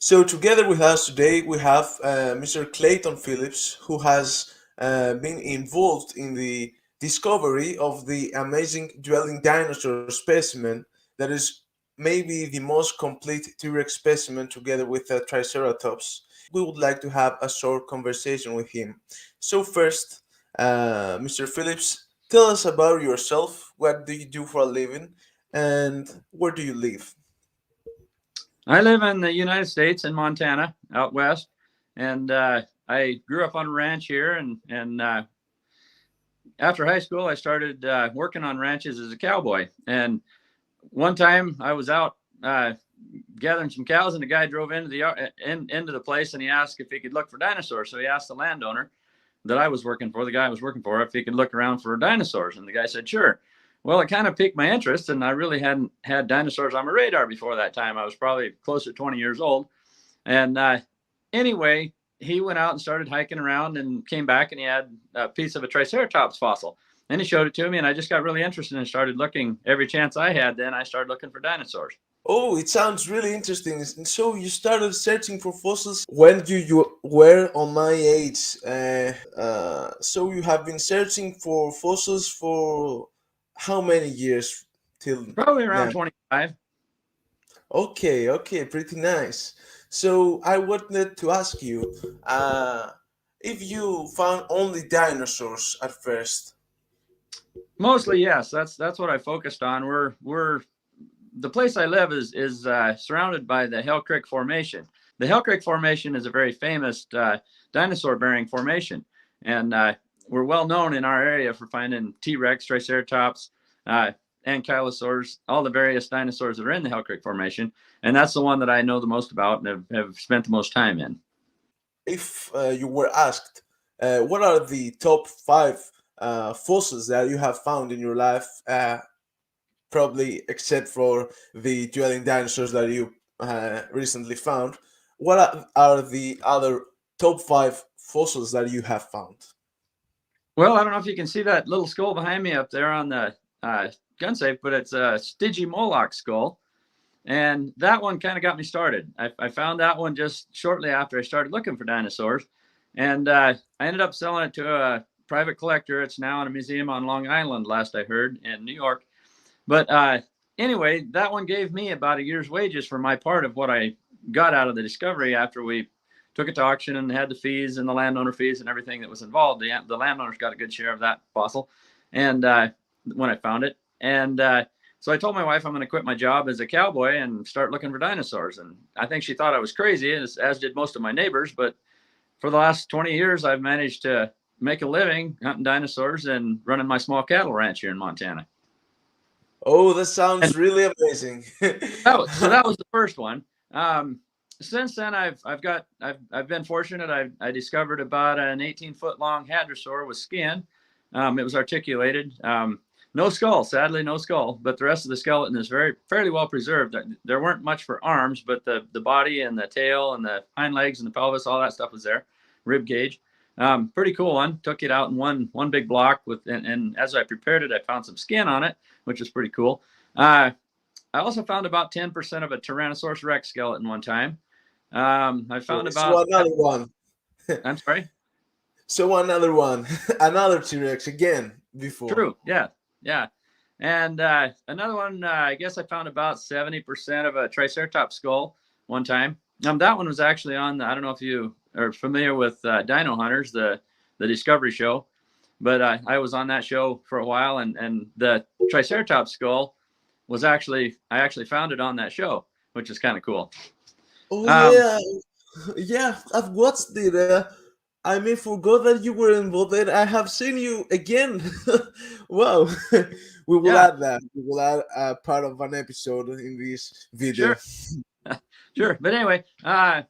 So together with us today, we have Mr. Clayton Phipps, who has been involved in the discovery of the amazing dwelling dinosaur specimen that is maybe the most complete T-Rex specimen together with a Triceratops. We would like to have a short conversation with him. So first, Mr. Phipps, tell us about yourself. What do you do for a living, and where do you live? I live in the United States in Montana, out west, and I grew up on a ranch here. And after high school, I started working on ranches as a cowboy. And one time, I was out gathering some cows, and the guy drove into the place, and he asked if he could look for dinosaurs. So he asked the landowner that I was working for, the guy I was working for, if he could look around for dinosaurs, and the guy said sure. Well, it kind of piqued my interest, and I really hadn't had dinosaurs on my radar before that time. I was probably close to 20 years old. And anyway, he went out and started hiking around and came back, and he had a piece of a Triceratops fossil. And he showed it to me, and I just got really interested and started looking every chance I had. Then I started looking for dinosaurs. Oh, it sounds really interesting. And so you started searching for fossils when you were on my age. So you have been searching for fossils for how many years till Probably now? around 25. Okay, okay, pretty nice. So I wanted to ask you, if you found only dinosaurs at first. Mostly, yes. That's what I focused on. We're the place I live is surrounded by the Hell Creek Formation. The Hell Creek Formation is a very famous dinosaur-bearing formation, and we're well known in our area for finding T-Rex, Triceratops, ankylosaurs, all the various dinosaurs that are in the Hell Creek Formation, and that's the one that I know the most about and have spent the most time in. If you were asked, what are the top five fossils that you have found in your life, probably except for the dwelling dinosaurs that you recently found, what are the other top five fossils that you have found? Well, I don't know if you can see that little skull behind me up there on the gun safe, but it's a Stygimoloch skull. And that one kind of got me started. I found that one just shortly after I started looking for dinosaurs. And I ended up selling it to a private collector. It's now in a museum on Long Island, last I heard, in New York. But anyway, that one gave me about a year's wages for my part of what I got out of the discovery after we took it to auction and had the fees and the landowner fees and everything that was involved. The landowners got a good share of that fossil. And when I found it. And so I told my wife I'm going to quit my job as a cowboy and start looking for dinosaurs. And I think she thought I was crazy, as did most of my neighbors. But for the last 20 years, I've managed to make a living hunting dinosaurs and running my small cattle ranch here in Montana. Oh, that And sounds really amazing. so that was the first one. Since then, I've been fortunate. I discovered about an 18-foot long hadrosaur with skin. It was articulated. No skull, sadly, no skull, but the rest of the skeleton is fairly well preserved. There weren't much for arms, but the body and the tail and the hind legs and the pelvis, all that stuff was there. Rib cage, pretty cool one. Took it out in one big block and as I prepared it, I found some skin on it, which was pretty cool. I also found about 10% of a Tyrannosaurus Rex skeleton one time. I found So about. another one. I'm sorry. So another one. Another T-Rex again before. True. Yeah. Yeah. And another one, I guess I found about 70% of a Triceratops skull one time. That one was actually on. I don't know if you are familiar with Dino Hunters, the Discovery show, but I was on that show for a while, and the Triceratops skull was I actually found it on that show, which is kind of cool. Oh Um, yeah, yeah. I've watched it. I may forgot that you were involved, and I have seen you again. Wow. We will yeah, add that. We will add part of an episode in this video. sure. Sure. But anyway, I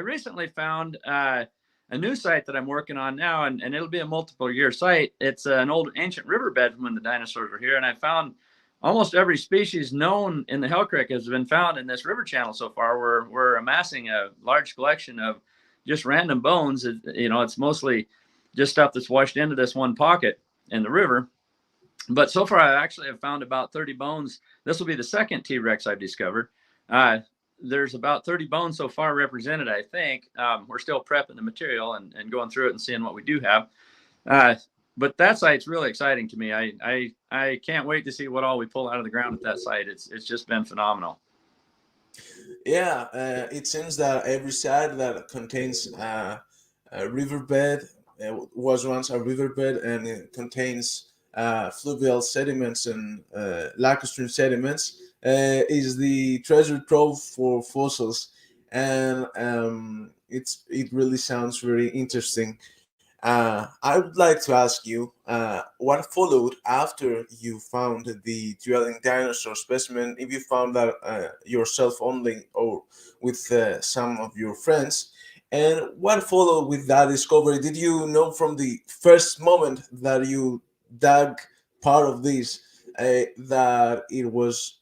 recently found a new site that I'm working on now, and it'll be a multiple year site. It's an old ancient riverbed from when the dinosaurs were here, and I found almost every species known in the Hell Creek has been found in this river channel so far. We're amassing a large collection of just random bones. It's mostly just stuff that's washed into this one pocket in the river. But so far, I actually have found about 30 bones. This will be the second T-Rex I've discovered. Uh, there's about 30 bones so far represented, I think. We're still prepping the material and going through it and seeing what we do have. But that site's really exciting to me. I can't wait to see what all we pull out of the ground at that site. It's just been phenomenal. Yeah, it seems that every site that contains a riverbed was once a riverbed, and it contains fluvial sediments and lacustrine sediments, is the treasure trove for fossils, and it really sounds very interesting. I would like to ask you what followed after you found the dwelling dinosaur specimen, if you found that yourself only or with some of your friends, and what followed with that discovery. Did you know from the first moment that you dug part of this that it was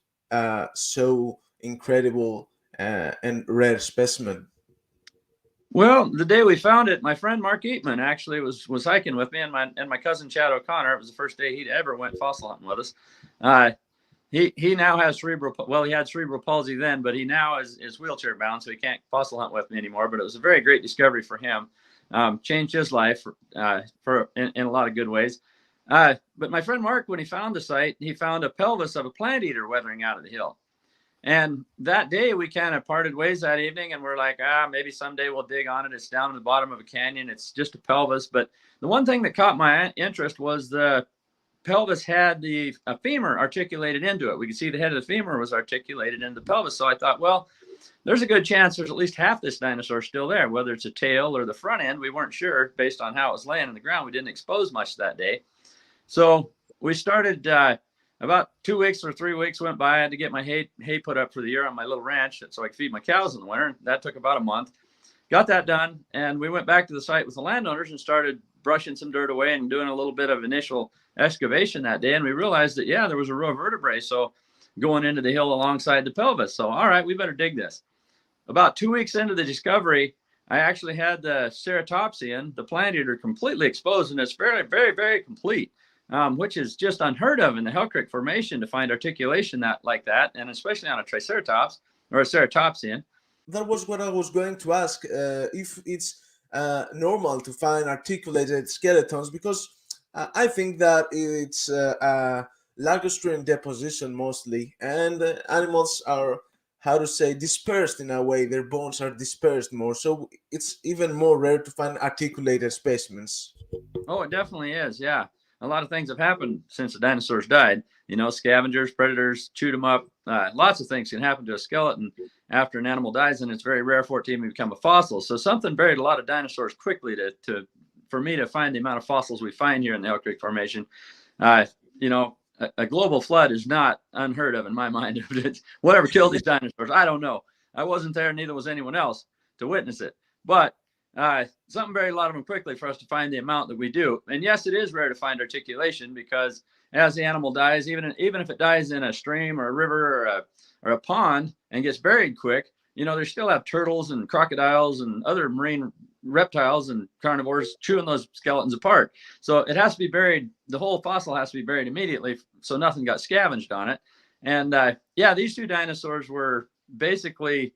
so incredible and rare specimen? Well, the day we found it, my friend Mark Eatman actually was hiking with me, and my cousin Chad O'Connor. It was the first day he'd ever went fossil hunting with us. He now has he had cerebral palsy then, but he now is wheelchair bound, so he can't fossil hunt with me anymore. But it was a very great discovery for him. Changed his life in a lot of good ways. But my friend Mark, when he found the site, he found a pelvis of a plant eater weathering out of the hill. And that day we kind of parted ways that evening, and we're like, maybe someday we'll dig on it. It's down in the bottom of a canyon. It's just a pelvis. But the one thing that caught my interest was the pelvis had a femur articulated into it. We could see the head of the femur was articulated into the pelvis. So I thought, well, there's a good chance there's at least half this dinosaur still there, whether it's a tail or the front end. We weren't sure based on how it was laying in the ground. We didn't expose much that day. So we started about 2 weeks or 3 weeks went by. I had to get my hay put up for the year on my little ranch so I could feed my cows in the winter. That took about a month. Got that done, and we went back to the site with the landowners and started brushing some dirt away and doing a little bit of initial excavation that day. And we realized that, there was a row of vertebrae going into the hill alongside the pelvis. So, all right, we better dig this. About 2 weeks into the discovery, I actually had the ceratopsian, the plant eater, completely exposed, and it's very, very, very complete. Which is just unheard of in the Hell Creek Formation to find articulation like that, and especially on a Triceratops or a ceratopsian. That was what I was going to ask, if it's normal to find articulated skeletons, because I think that it's lacustrine deposition mostly, and animals are, how to say, dispersed in a way. Their bones are dispersed more, so it's even more rare to find articulated specimens. Oh, it definitely is, yeah. A lot of things have happened since the dinosaurs died. Scavengers, predators chewed them up. Lots of things can happen to a skeleton after an animal dies, and it's very rare for it to even become a fossil. So something buried a lot of dinosaurs quickly for me to find the amount of fossils we find here in the Hell Creek Formation. A global flood is not unheard of in my mind. Whatever killed these dinosaurs, I don't know. I wasn't there, neither was anyone else to witness it. But something buried a lot of them quickly for us to find the amount that we do. And yes, it is rare to find articulation, because as the animal dies, even if it dies in a stream or a river or a pond and gets buried quick, they still have turtles and crocodiles and other marine reptiles and carnivores chewing those skeletons apart. So it has to be buried. The whole fossil has to be buried immediately, so nothing got scavenged on it. And these two dinosaurs were basically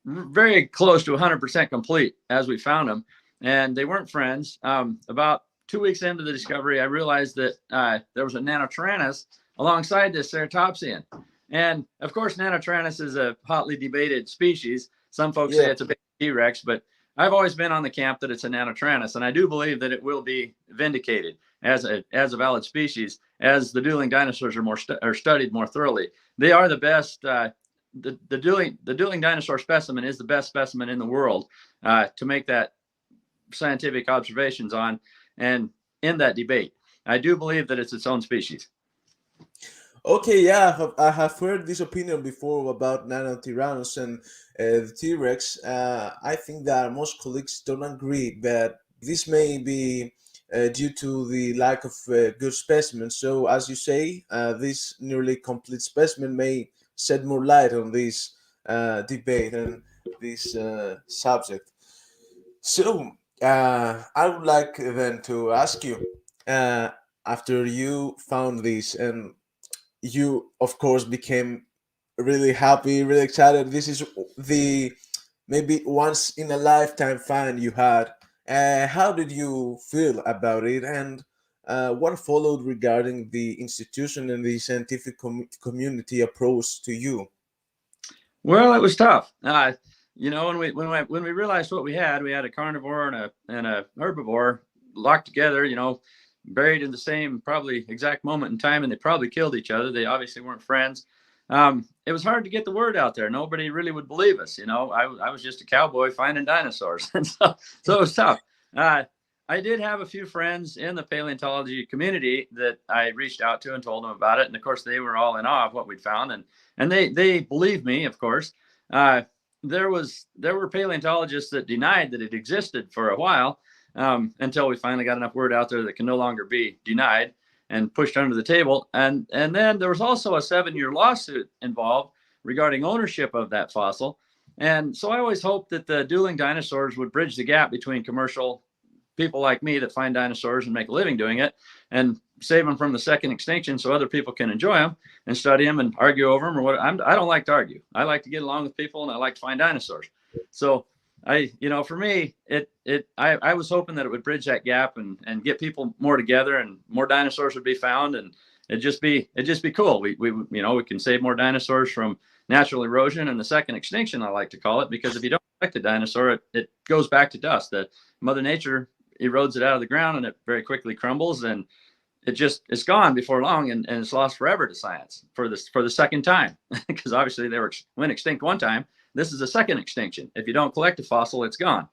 very close to 100% complete as we found them, and they weren't friends. About 2 weeks into the discovery, I realized that there was a Nanotyrannus alongside this ceratopsian. And of course, Nanotyrannus is a hotly debated species. Some folks say it's a big T-Rex, but I've always been on the camp that it's a Nanotyrannus, and I do believe that it will be vindicated as a valid species as the dueling dinosaurs are studied more thoroughly. They are the best. The dueling dinosaur specimen is the best specimen in the world to make that scientific observations on, and in that debate, I do believe that it's its own species. Okay, yeah, I have heard this opinion before about Nanotyrannus and the T-Rex. I think that most colleagues don't agree, but this may be due to the lack of good specimens. So, as you say, this nearly complete specimen may shed more light on this debate and this subject. So, I would like then to ask you, after you found this, and you, of course, became really happy, really excited. This is the maybe once in a lifetime find you had. How did you feel about it, and what followed regarding the institution and the scientific community approach to you? Well, it was tough. When we realized what we had a carnivore and a herbivore locked together. Buried in the same probably exact moment in time, and they probably killed each other. They obviously weren't friends. It was hard to get the word out there. Nobody really would believe us. I was just a cowboy finding dinosaurs, and so it was tough. Uh, I did have a few friends in the paleontology community that I reached out to and told them about it, and of course they were all in awe of what we'd found, and they believed me, of course. Uh, there were paleontologists that denied that it existed for a while, until we finally got enough word out there that can no longer be denied and pushed under the table. And then there was also a 7-year lawsuit involved regarding ownership of that fossil. And so I always hoped that the dueling dinosaurs would bridge the gap between commercial people like me that find dinosaurs and make a living doing it, and save them from the second extinction so other people can enjoy them and study them and argue over them or what. I don't like to argue. I like to get along with people, and I like to find dinosaurs. So for me, I was hoping that it would bridge that gap and get people more together, and more dinosaurs would be found, and it'd just be cool. We can save more dinosaurs from natural erosion and the second extinction, I like to call it, because if you don't protect the dinosaur, it goes back to dust. That Mother Nature erodes it out of the ground, and it very quickly crumbles, and it's gone before long, and it's lost forever to science for the second time, because obviously they went extinct one time. This is a second extinction. If you don't collect a fossil, it's gone.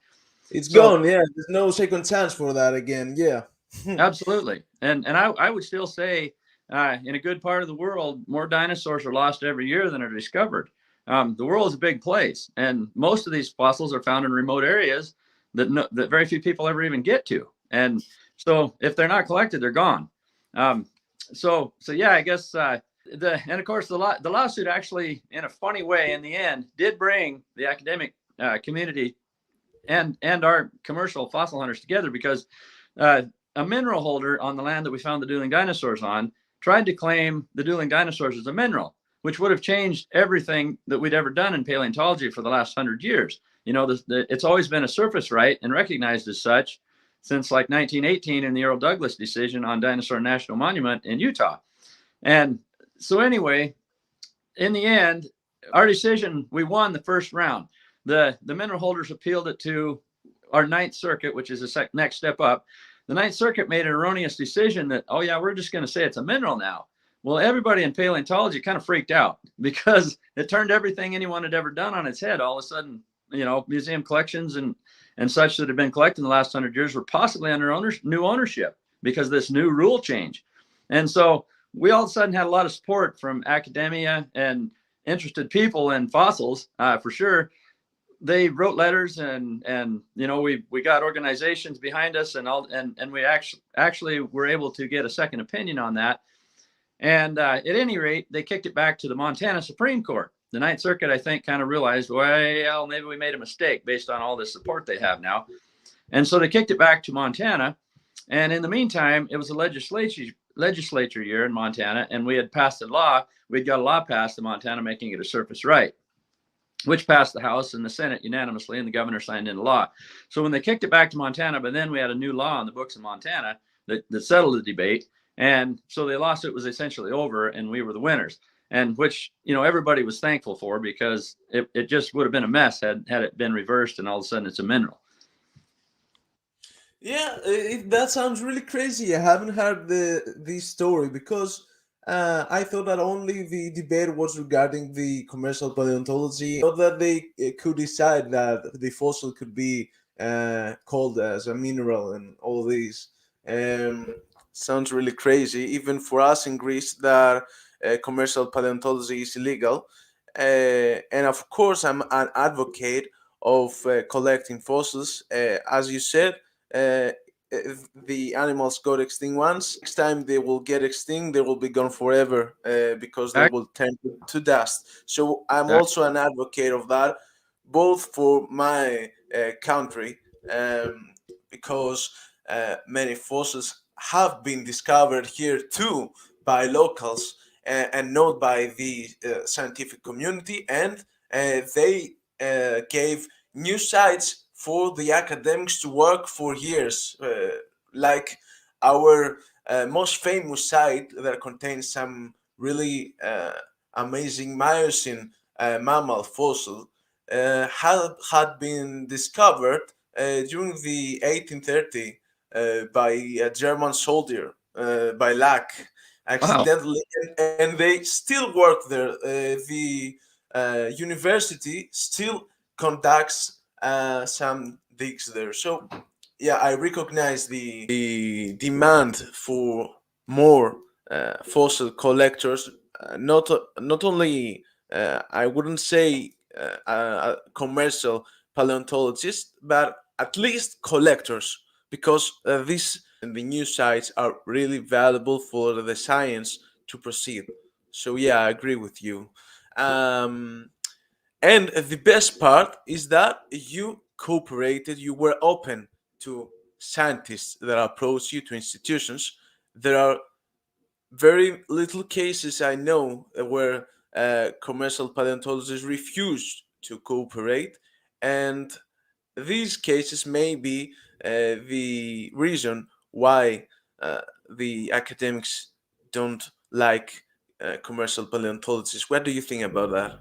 It's So gone. Yeah, there's no second chance for that again. Yeah. absolutely, and I would still say, in a good part of the world, more dinosaurs are lost every year than are discovered. The world is a big place, and most of these fossils are found in remote areas that very few people ever even get to. And so if they're not collected, they're gone. So yeah, I guess and of course the lawsuit actually, in a funny way, in the end, did bring the academic community and our commercial fossil hunters together, because a mineral holder on the land that we found the dueling dinosaurs on tried to claim the dueling dinosaurs as a mineral, which would have changed everything that we'd ever done in paleontology for the last 100 years. It's always been a surface right and recognized as such since like 1918 in the Earl Douglas decision on Dinosaur National Monument in Utah. And so anyway, in the end, our decision, we won the first round. The mineral holders appealed it to our Ninth Circuit, which is the next step up. The Ninth Circuit made an erroneous decision that, oh yeah, we're just going to say it's a mineral now. Well, everybody in paleontology kind of freaked out, because it turned everything anyone had ever done on its head. All of a sudden, museum collections and such that had been collected in the last 100 years were possibly under new ownership because of this new rule change. And so we all of a sudden had a lot of support from academia and interested people in fossils, for sure. They wrote letters, and we got organizations behind us, and we actually were able to get a second opinion on that. And at any rate, they kicked it back to the Montana Supreme Court. The Ninth Circuit, I think, kind of realized, well, maybe we made a mistake based on all this support they have now. And so they kicked it back to Montana. And in the meantime, it was a legislature year in Montana, and we had passed a law. We'd got a law passed in Montana making it a surface right, which passed the House and the Senate unanimously, and the governor signed into law. So when they kicked it back to Montana, but then we had a new law on the books in Montana that settled the debate. And so the lawsuit was essentially over, and we were the winners, and which, everybody was thankful for, because it just would have been a mess had it been reversed and all of a sudden it's a mineral. Yeah, that sounds really crazy. I haven't heard this story, because I thought that only the debate was regarding the commercial paleontology, not that they could decide that the fossil could be called as a mineral and all these. Um, Sounds really crazy, even for us in Greece, that commercial paleontology is illegal. And of course, I'm an advocate of collecting fossils. As you said, uh, if the animals got extinct once. Next time they will get extinct, they will be gone forever, because they will turn to dust. So I'm also an advocate of that, both for my country, because many fossils have been discovered here too by locals, and known by the scientific community, and they gave new sites for the academics to work for years, like our most famous site that contains some really amazing Miocene mammal fossil had been discovered during the 1830 by a German soldier by luck Wow. accidentally, and they still work there. The university still conducts some digs there. So yeah, I recognize the demand for more fossil collectors. Not only I wouldn't say commercial paleontologists, but at least collectors, because these and the new sites are really valuable for the science to proceed. So yeah, I agree with you. Um, and the best part is that you cooperated, you were open to scientists that approach you, to institutions. There are very little cases I know where commercial paleontologists refuse to cooperate, and these cases may be the reason why the academics don't like commercial paleontologists. What do you think about that?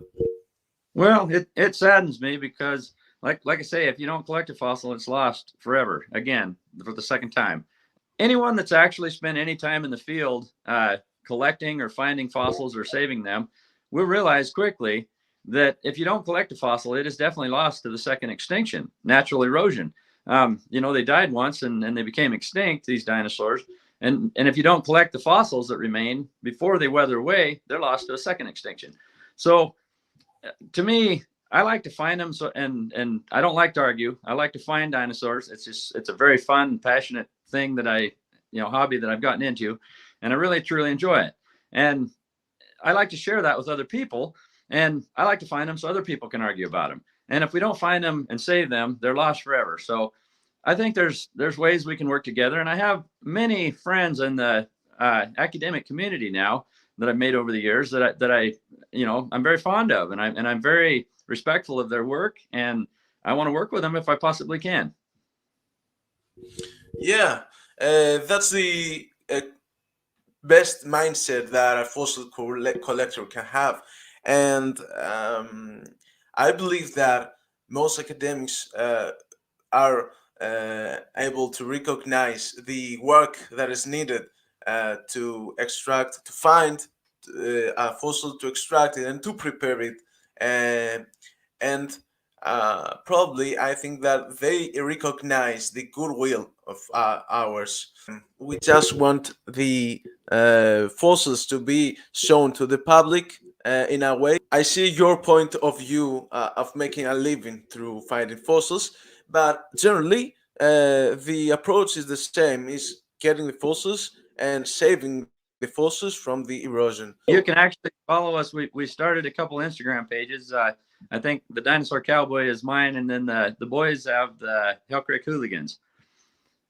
Well, it saddens me because, like I say, if you don't collect a fossil, it's lost forever. Again, for the second time. Anyone that's actually spent any time in the field collecting or finding fossils or saving them will realize quickly that if you don't collect a fossil, it is definitely lost to the second extinction, natural erosion. They died once and they became extinct, these dinosaurs. And if you don't collect the fossils that remain before they weather away, they're lost to a second extinction. So to me, I like to find them. So and I don't like to argue. I like to find dinosaurs. It's a very fun, passionate thing that hobby that I've gotten into, and I really truly enjoy it. And I like to share that with other people, and I like to find them so other people can argue about them. And if we don't find them and save them, they're lost forever. So I think there's ways we can work together, and I have many friends in the academic community now that I've made over the years that I I'm very fond of, and I'm very respectful of their work, and I want to work with them if I possibly can. Yeah, that's the best mindset that a fossil collector can have. And I believe that most academics are able to recognize the work that is needed to find a fossil, to extract it, and to prepare it. And probably I think that they recognize the goodwill of ours. We just want the fossils to be shown to the public in a way. I see your point of view of making a living through finding fossils, but generally the approach is the same: is getting the fossils and saving the fossils from the erosion. You can actually follow us. We started a couple Instagram pages. I think the Dinosaur Cowboy is mine, and then the boys have the Hell Creek Hooligans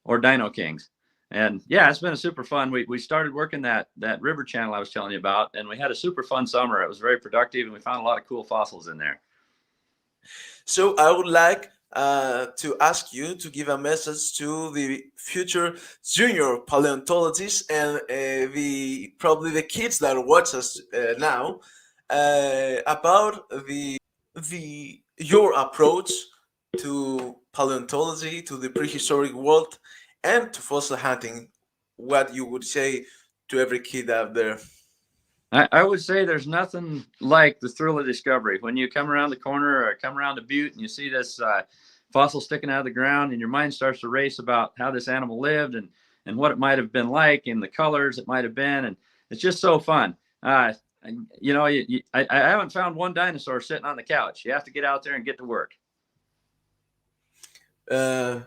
or Dino Kings. And yeah, it's been a super fun. We started working that river channel I was telling you about, and we had a super fun summer. It was very productive, and we found a lot of cool fossils in there. So I would like to ask you to give a message to the future junior paleontologists and the probably the kids that watch us now about the your approach to paleontology, to the prehistoric world, and to fossil hunting. What you would say to every kid out there? I would say there's nothing like the thrill of discovery. When you come around the corner or come around a butte and you see this fossil sticking out of the ground, and your mind starts to race about how this animal lived and what it might have been like and the colors it might have been. And it's just so fun. I haven't found one dinosaur sitting on the couch. You have to get out there and get to work. Uh,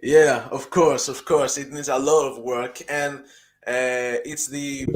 yeah, of course, of course. It needs a lot of work, and it's the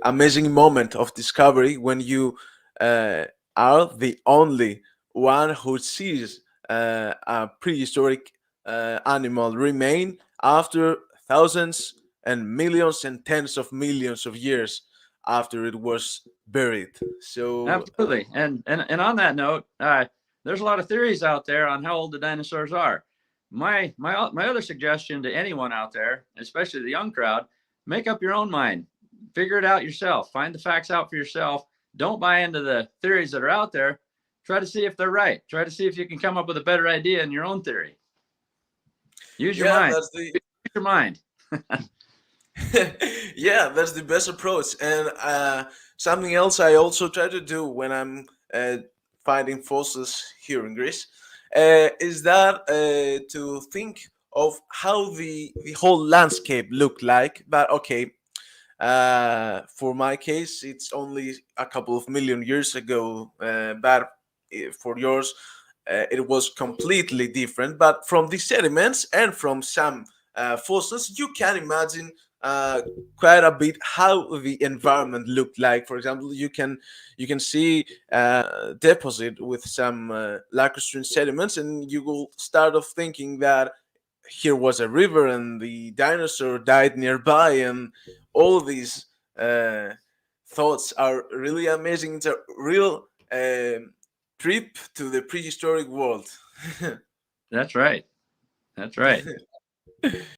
amazing moment of discovery when you are the only one who sees a prehistoric animal remain after thousands and millions and tens of millions of years after it was buried. So Absolutely. And on that note, there's a lot of theories out there on how old the dinosaurs are. My other suggestion to anyone out there, especially the young crowd, make up your own mind. Figure it out yourself. Find the facts out for yourself. Don't buy into the theories that are out there. Try to see if they're right. Try to see if you can come up with a better idea in your own theory. Use your yeah, mind. that's the Use your mind. yeah, that's the best approach. And something else I also try to do when I'm finding fossils here in Greece is that to think of how the whole landscape looked like. But okay, for my case, it's only a couple of million years ago. But for yours, it was completely different. But from the sediments and from some fossils, you can imagine uh, quite a bit how the environment looked like. For example, you can see deposit with some lacustrine sediments, and you will start off thinking that here was a river and the dinosaur died nearby, and all these uh, thoughts are really amazing. It's a real trip to the prehistoric world. That's right. That's right.